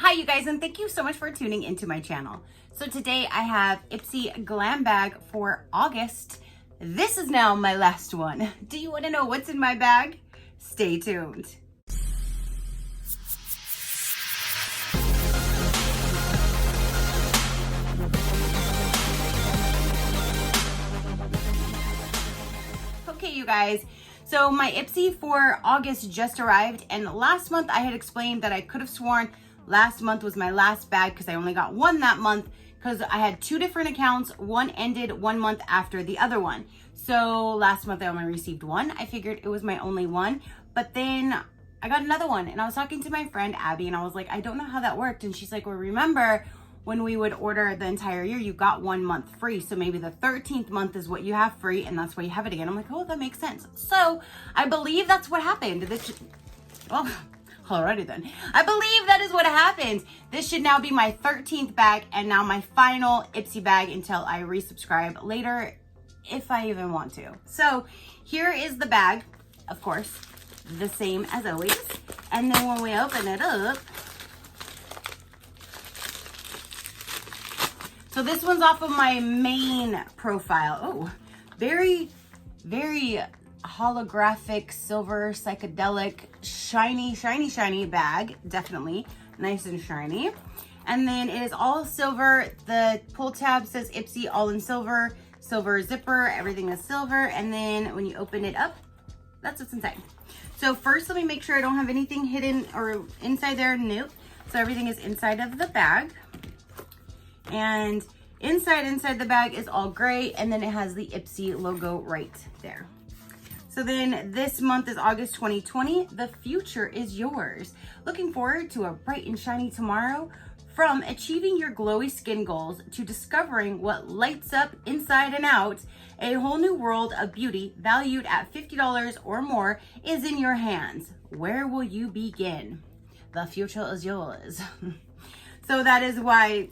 Hi you guys, and thank you so much for tuning into my channel. So today I have IPSY Glam bag for August. This is now my last one. Do you want to know what's in my bag? Stay tuned. Okay, you guys. So my IPSY for August just arrived, and last month I had explained that I could have sworn last month was my last bag because I only got one that month because I had two different accounts. One ended 1 month after the other one. So last month I only received one. I figured it was my only one, but then I got another one, and I was talking to my friend Abby, and I was like, I don't know how that worked. And she's like, well, remember when we would order the entire year, you got 1 month free. So maybe the 13th month is what you have free, and that's why you have it again. I'm like, oh, that makes sense. So I believe that's what happened. Well, alrighty then. I believe that is what happened. This should now be my 13th bag, and now my final IPSY bag until I resubscribe later, if I even want to. So here is the bag, of course, the same as always. And then when we open it up, so this one's off of my main profile. Oh, very, very holographic, silver, psychedelic, shiny bag. Definitely nice and shiny. And then it is all silver. The pull tab says IPSY all in silver. Silver zipper, everything is silver. And then when you open it up, that's what's inside. So first, let me make sure I don't have anything hidden or inside there. Nope. So everything is inside of the bag. And inside the bag is all gray, and then it has the IPSY logo right there. So then this month is August 2020. The future is yours. Looking forward to a bright and shiny tomorrow. From achieving your glowy skin goals to discovering what lights up inside and out, a whole new world of beauty valued at $50 or more is in your hands. Where will you begin? The future is yours. So that is why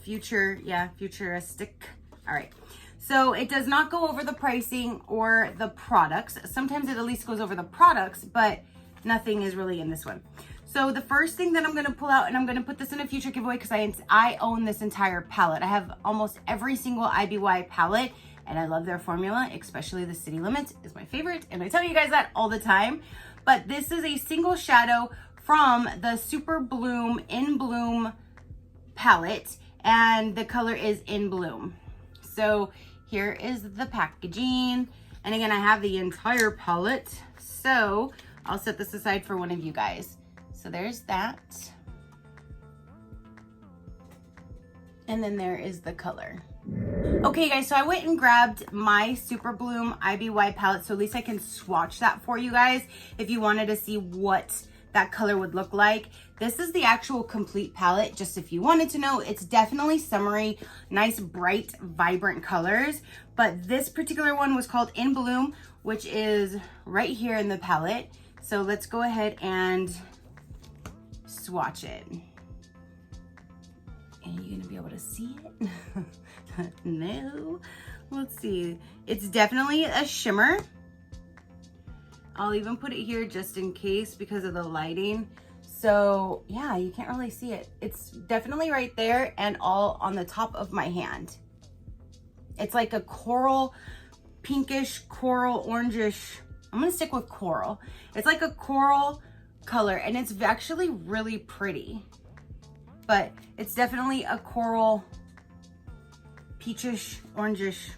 futuristic. All right. So it does not go over the pricing or the products. Sometimes it at least goes over the products, but nothing is really in this one. So the first thing that I'm going to pull out, and I'm going to put this in a future giveaway because I own this entire palette. I have almost every single IPSY palette, and I love their formula, especially the City Limits is my favorite. And I tell you guys that all the time. But this is a single shadow from the Super Bloom In Bloom palette, and the color is In Bloom. So here is the packaging. And again, I have the entire palette. So I'll set this aside for one of you guys. So there's that. And then there is the color. Okay guys, so I went and grabbed my Super Bloom IPSY palette, so at least I can swatch that for you guys if you wanted to see what that color would look like. This is the actual complete palette, just if you wanted to know. It's definitely summery, nice, bright, vibrant colors. But this particular one was called In Bloom, which is right here in the palette. So let's go ahead and swatch it. And you're gonna be able to see it? No. Let's see. It's definitely a shimmer. I'll even put it here just in case because of the lighting. So yeah, you can't really see it. It's definitely right there and all on the top of my hand. It's like a coral, pinkish, coral, orangish. I'm gonna stick with coral. It's like a coral color, and it's actually really pretty. But it's definitely a coral, peachish, orangish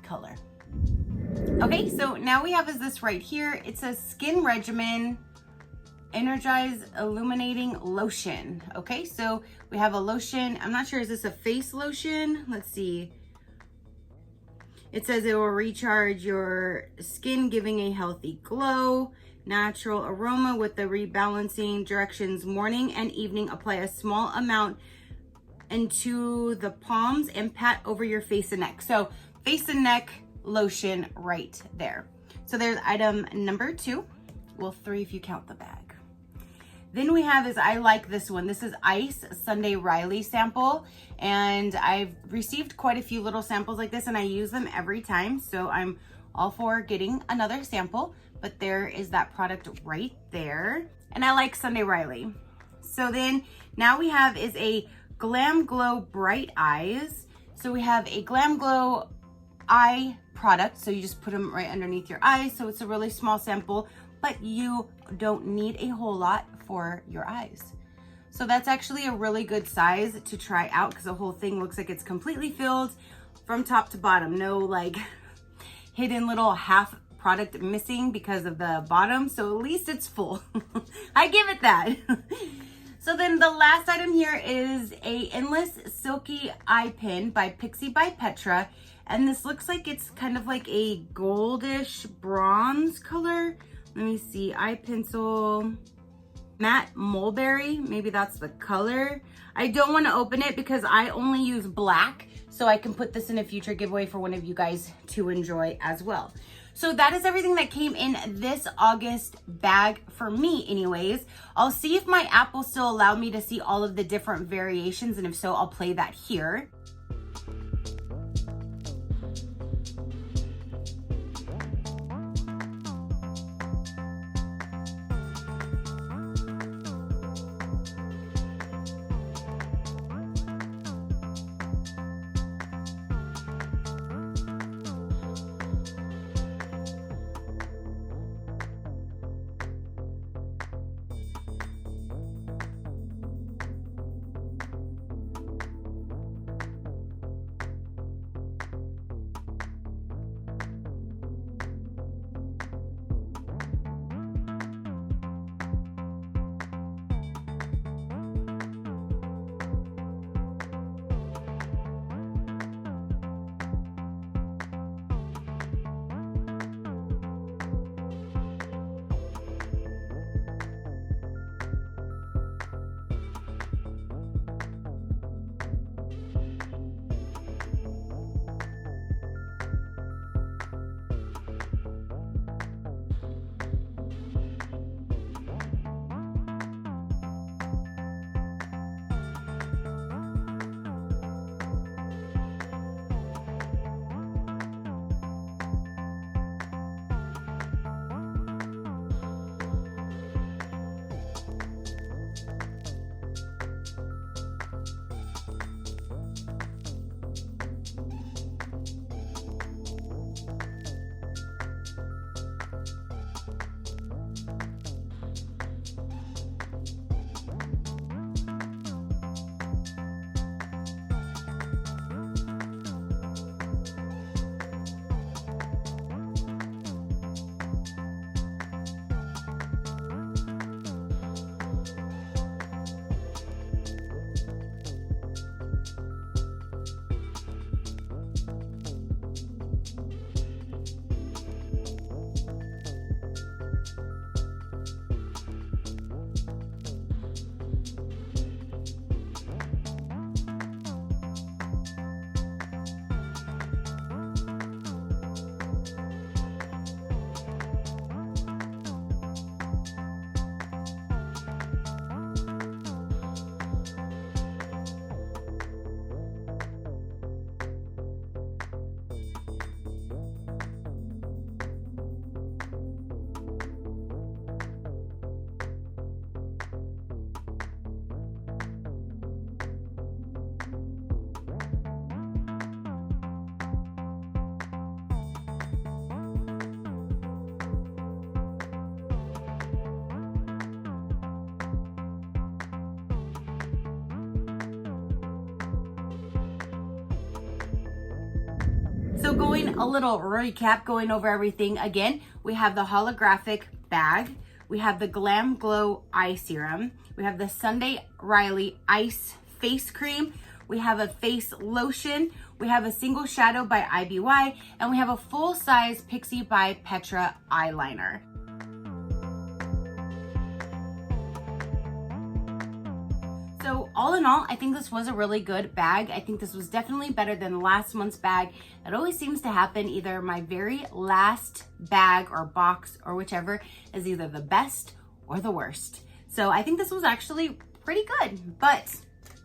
color. Okay, so now we have is this right here. It says Skin Regimen Energize Illuminating Lotion. Okay, so we have a lotion. I'm not sure, is this a face lotion? Let's see. It says it will recharge your skin, giving a healthy glow. Natural aroma with the rebalancing directions. Morning and evening, apply a small amount into the palms and pat over your face and neck. So face and neck lotion right there. So there's item number 2. Well, 3 if you count the bag. Then we have is, I like this one. This is Ice Sunday Riley sample. And I've received quite a few little samples like this, and I use them every time. So I'm all for getting another sample. But there is that product right there. And I like Sunday Riley. So then now we have is a Glam Glow Bright Eyes. So we have a Glam Glow eye product. So you just put them right underneath your eyes. So it's a really small sample, but you don't need a whole lot for your eyes. So that's actually a really good size to try out because the whole thing looks like it's completely filled from top to bottom. No like hidden little half product missing because of the bottom. So at least it's full. I give it that. So then the last item here is a Endless Silky Eye Pin by IPSY by Petra. And this looks like it's kind of like a goldish bronze color. Let me see, eye pencil, matte mulberry, maybe that's the color. I don't want to open it because I only use black, so I can put this in a future giveaway for one of you guys to enjoy as well. So that is everything that came in this August bag for me anyways. I'll see if my app will still allow me to see all of the different variations, and if so, I'll play that here. So going a little recap, going over everything again, we have the holographic bag, we have the Glam Glow Eye Serum, we have the Sunday Riley Ice Face Cream, we have a face lotion, we have a single shadow by IPSY, and we have a full-size IPSY by Petra eyeliner. So all in all, I think this was a really good bag. I think this was definitely better than last month's bag. It always seems to happen, either my very last bag or box or whichever is either the best or the worst. So I think this was actually pretty good, but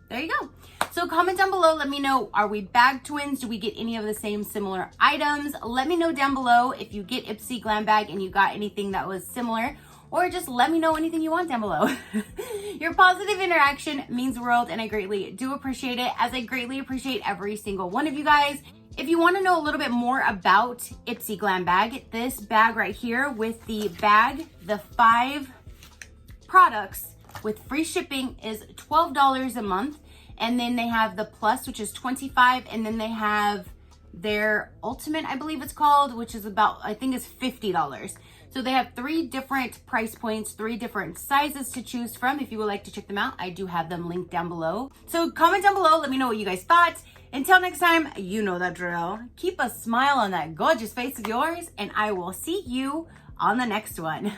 there you go. So comment down below, let me know, are we bag twins? Do we get any of the same similar items? Let me know down below if you get IPSY Glam bag and you got anything that was similar, or just let me know anything you want down below. Your positive interaction means the world, and I greatly do appreciate it, as I greatly appreciate every single one of you guys. If you want to know a little bit more about IPSY Glam bag, this bag right here with the bag, the 5 products with free shipping is $12 a month. And then they have the plus, which is $25, and then they have their ultimate, I believe it's called, which is about, I think it's $50. So they have 3 different price points, 3 different sizes to choose from. If you would like to check them out, I do have them linked down below. So comment down below, let me know what you guys thought. Until next time, you know that drill. Keep a smile on that gorgeous face of yours, and I will see you on the next one.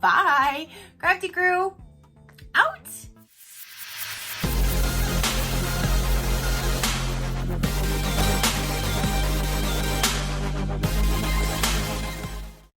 Bye. Crafty crew, out.